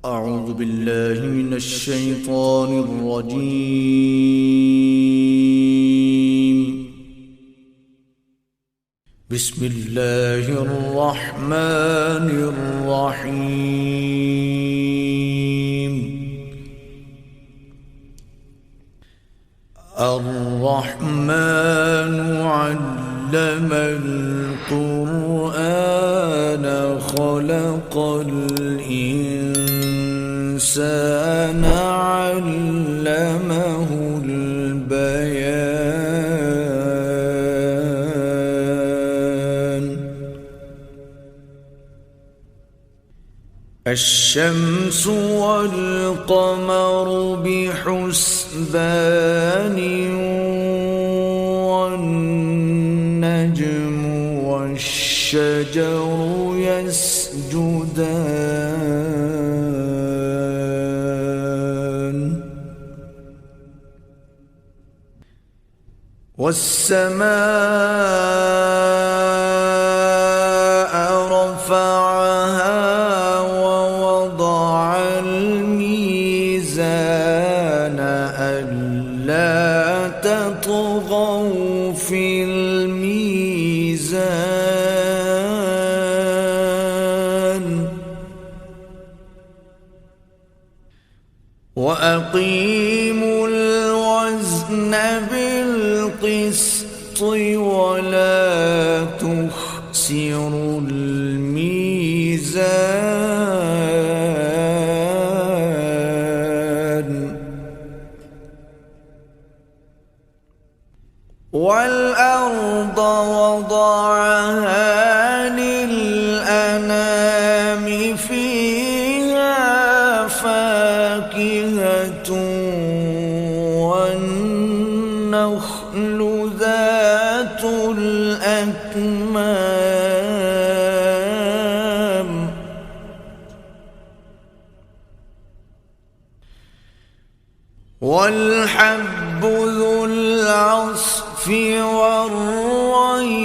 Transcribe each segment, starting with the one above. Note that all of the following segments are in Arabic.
أعوذ بالله من الشيطان الرجيم. بسم الله الرحمن الرحيم. الرحمن علم القرآن خلق الإنسان علمه البيان. الشمس والقمر بحسبان والنجم والشجر يسجدان. والسماء رفعها ووضع الميزان ألا تطغوا في الميزان وأقيموا الوزن بالقسط ولا تخسروا الميزان. والأرض وضعها للأنام فيها فاكهة والنخل ذات الأكمام والحب ذو العصف والريحان.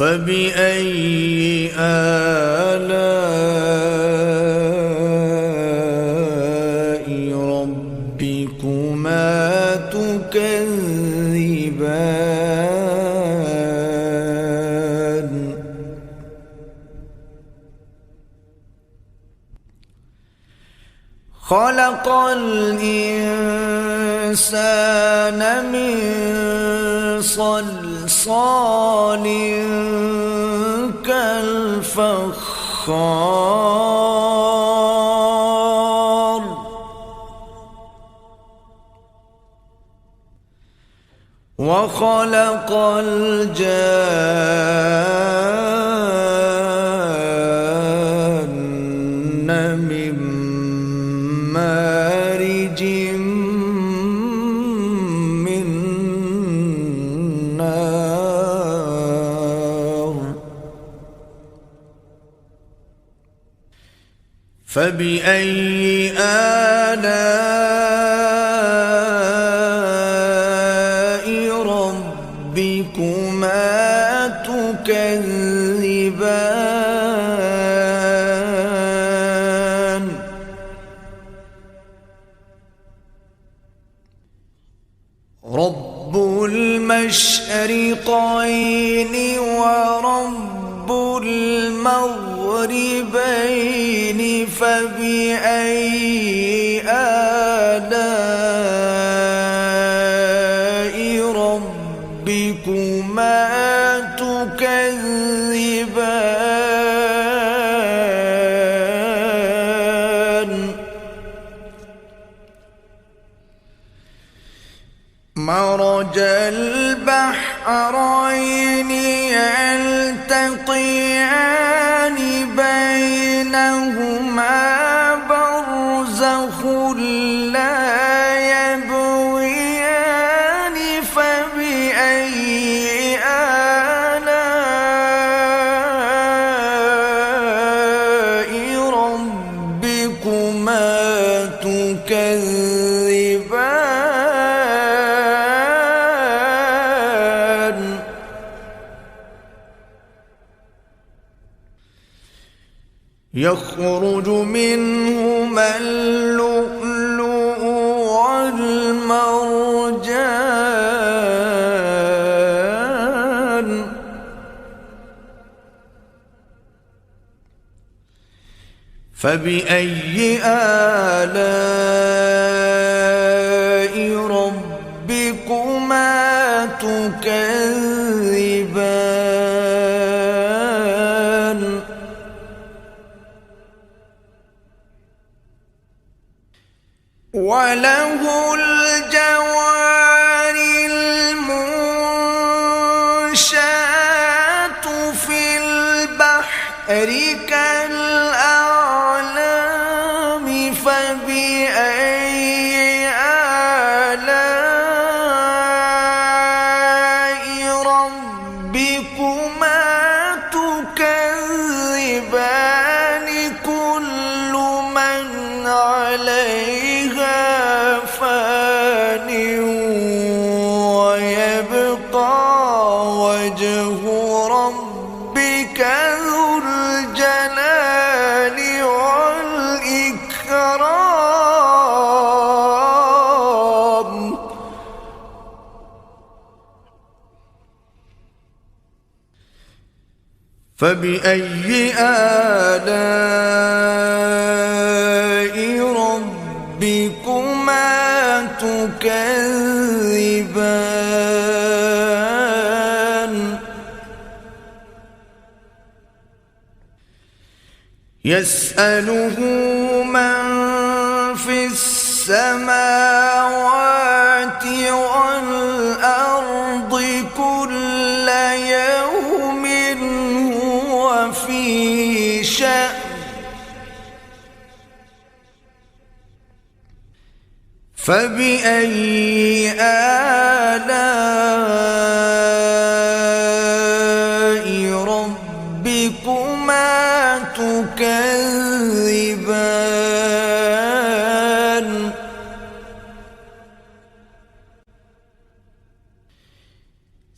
فبأي آلاء ربكما تكذبان. خلق الإنسان من صلصال كالفخار وخلق الجان من مارج من نار. فبأي آلاء ربكما تكذبان. رب المشرقين ورب المغربين فبأي آلاء ربكما تكذبان. مرج البحرين يلتقيان بينهما برزخ لا يبغيان. فبأي آلاء ربكما تكذبان. يخرج منهما اللؤلؤ والمرجان فبأي آلاء ربكما تكذبان وله الجوار المنشآت في البحر كالأعلام فبأي آلاء ربكما تكذبان كل من عليها فان ويبقى وجه ربك ذو الجلال والإكرام فبأي آلاء ربكما تكذبان يسأله من في السماوات والأرض كل يوم هو في شأن فبأي آلاء ربكما تكذبان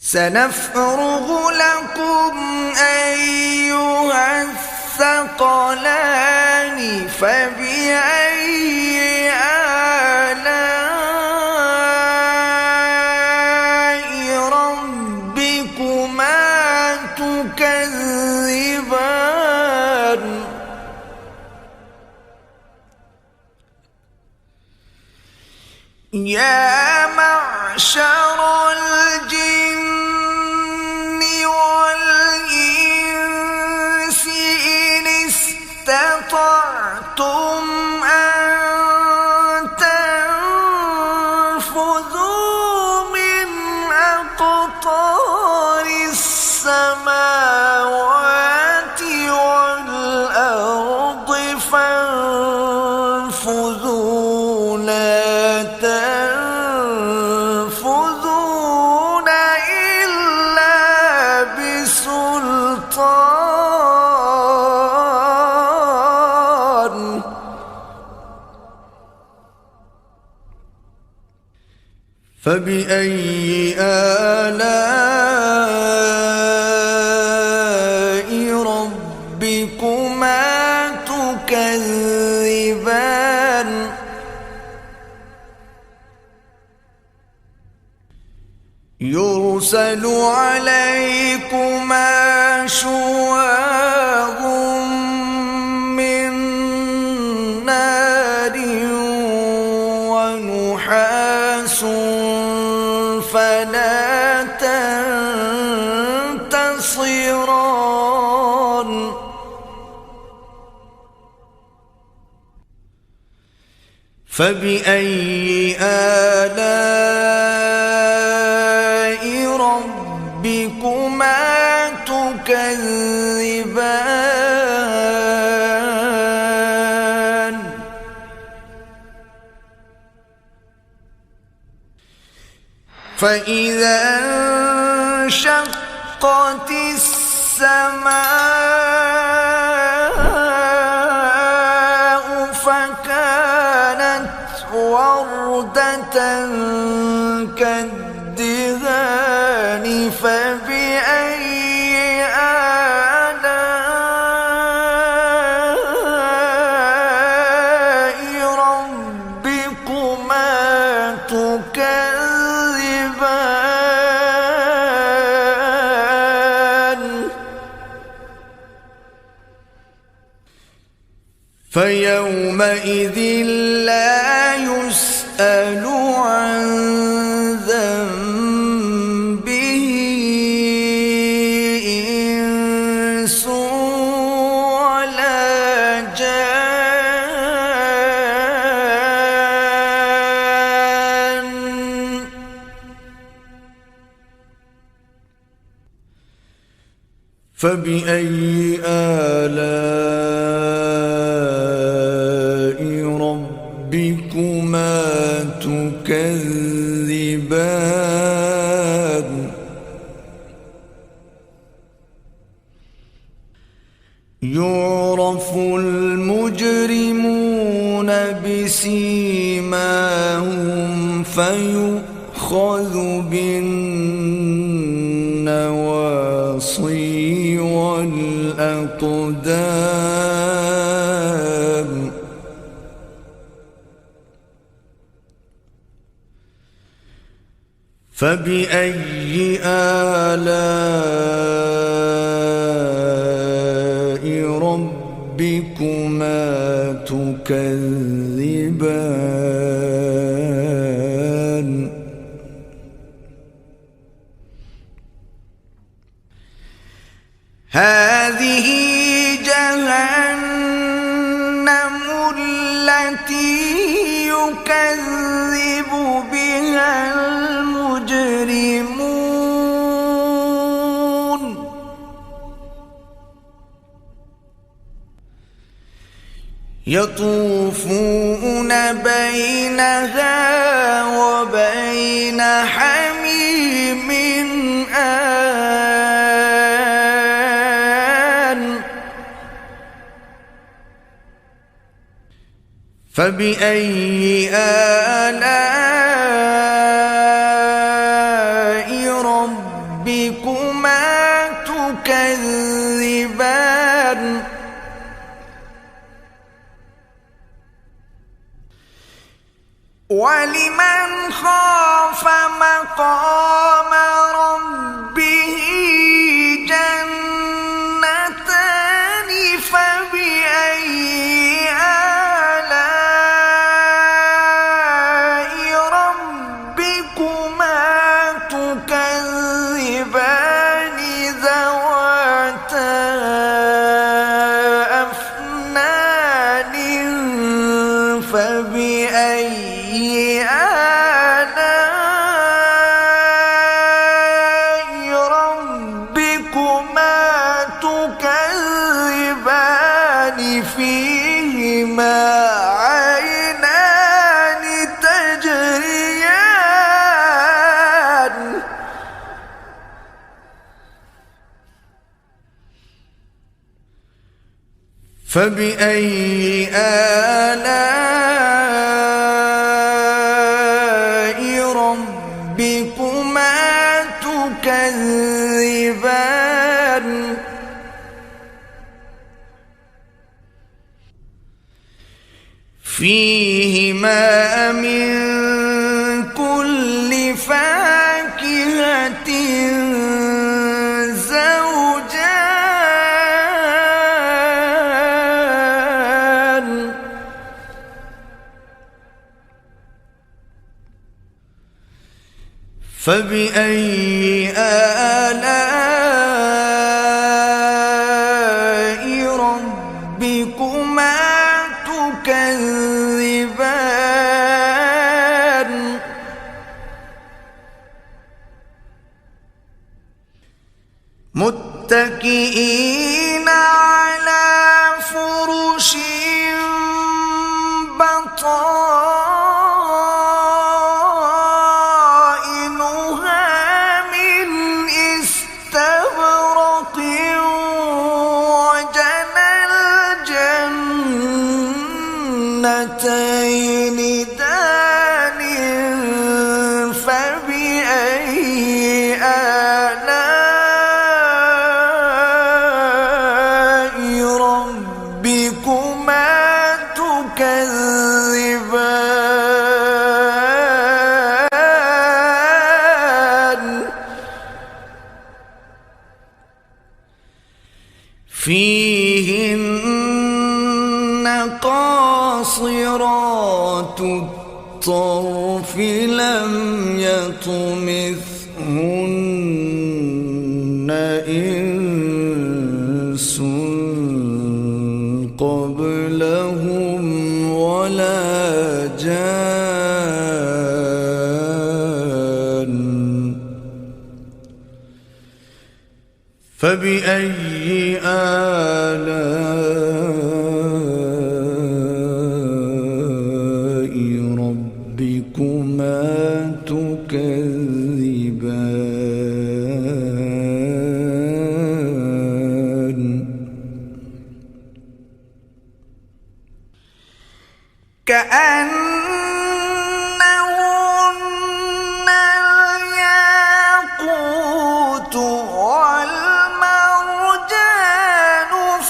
سنفرغ لكم أيها الثقلان فبأي آلاء ربكما تكذبان يا معشر الجن والإنس إن استطعتم أن تنفذوا من أقطار السماوات والأرض فانفذوا لا تنفذون إلا بسلطان فبأي آلاء ربكما تكذبان يرسل عليكما شواظ من نار ونحاس فلا تنتصران فبأي آلاء ربكما تكذبان فإذا انشقت السماء فكانت وردة كالدهان فبأي آلاء فيومئذ لا يسأل عن ذنبه إنس ولا جان. فبأي آلاء ربكما تكذبان. يعرف المجرمون بسيماهم فيؤخذ بالنواصي والأقدام. فبأي آلاء ربكما تكذبان. هذه جهنم التي يكذب بها المجرمون. يطوفون بينها وبين حميم آن. فبأي آلاء ربكما تكذبان. ولمن خاف مقام ربه جنتان. فبأي آلاء ربكما تكذبان ذواتا أفنان. فبأي آلاء ربكما تكذبان فيهما عينان تجريان. فبأي آلاء ربكما تكذبان. فيهما من كل فاكهة زوجان. فبأي آلاء ربكما تكذبان. متكئين على فرش بطائنها من استبرق. وجنى الجنتين دان. فبأي آلاء ربكما تكذبان. فيهن قاصرات الطرف لم يطمثهن إنس قبلهم ولا جان فبأي آلاء ربكما تكذبان كأنهن الياقوت والمرجان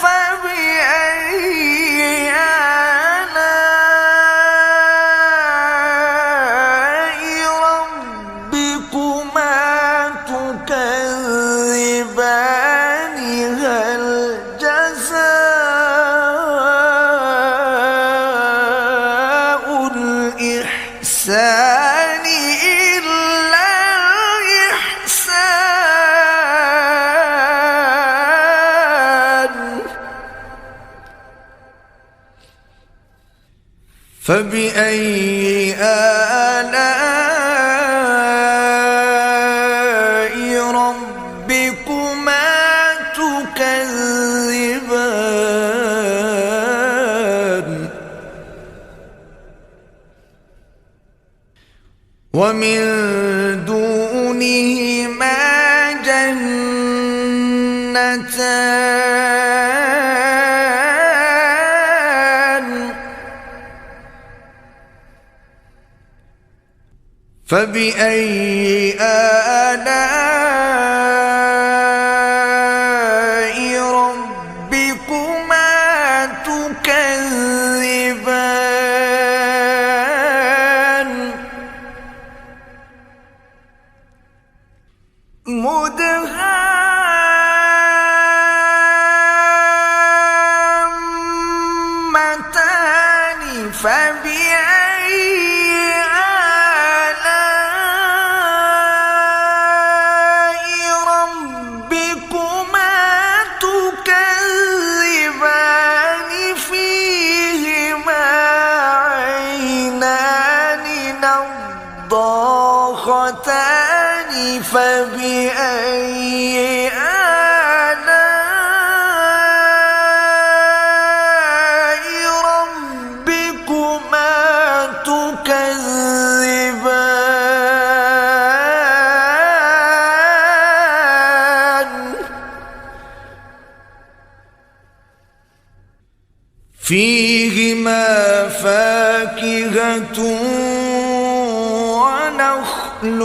فبأي آلاء ربكما تكذبان هل جزاء الإحسان إلا الإحسان فبأي آلاء ربكما تكذبان ومن دونهما جنتان فبأي آلاء ربكما تكذبان مدهامتان فبأي آلاء ربكما تكذبان فيهما عينان نضاختان فبأي آلاء ربكما تكذبان فيهما فاكهة ونخل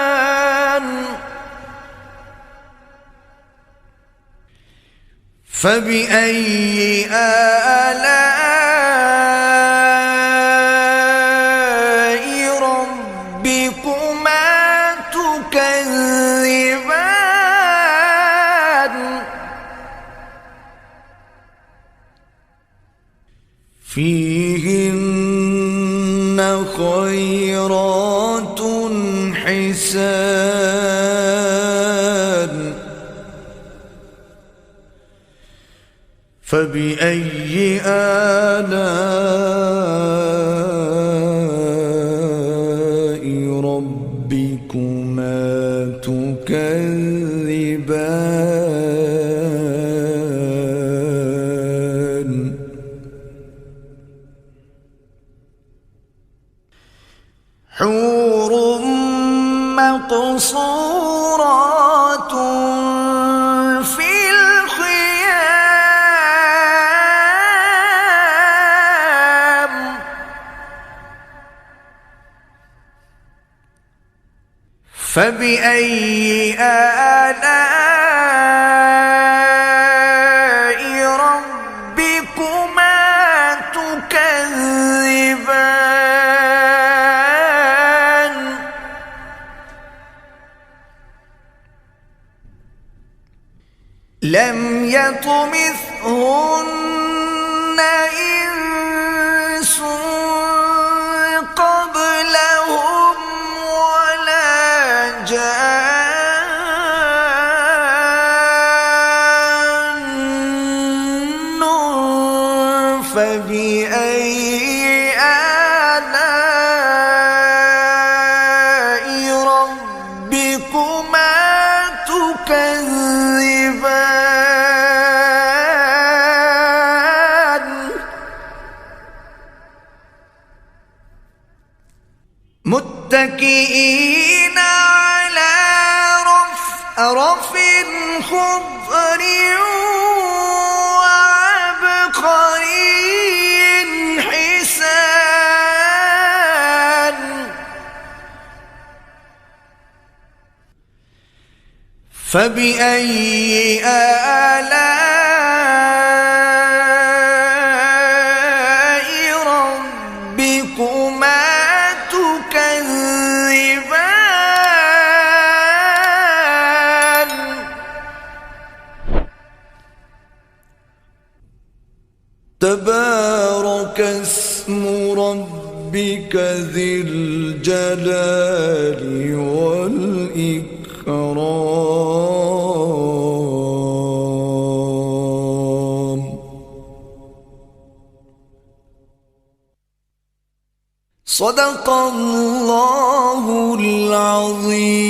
ورمان فبأي آلاء ربكما تكذبان فيهن خيرات حسان فبأي آلاء ربكما تكذبان حور مقصورات في الخيام فبأي آلاء ربكما تكذبان لم يطمثهن إنس قبلهم ولا جان فبأي آلاء ربكما تكذبان متكئين على رفرف خضر وعبقري حسان فبأي آلاء ربكما تكذبان تبارك اسم ربك ذي الجلال والإكرام صدق الله العظيم.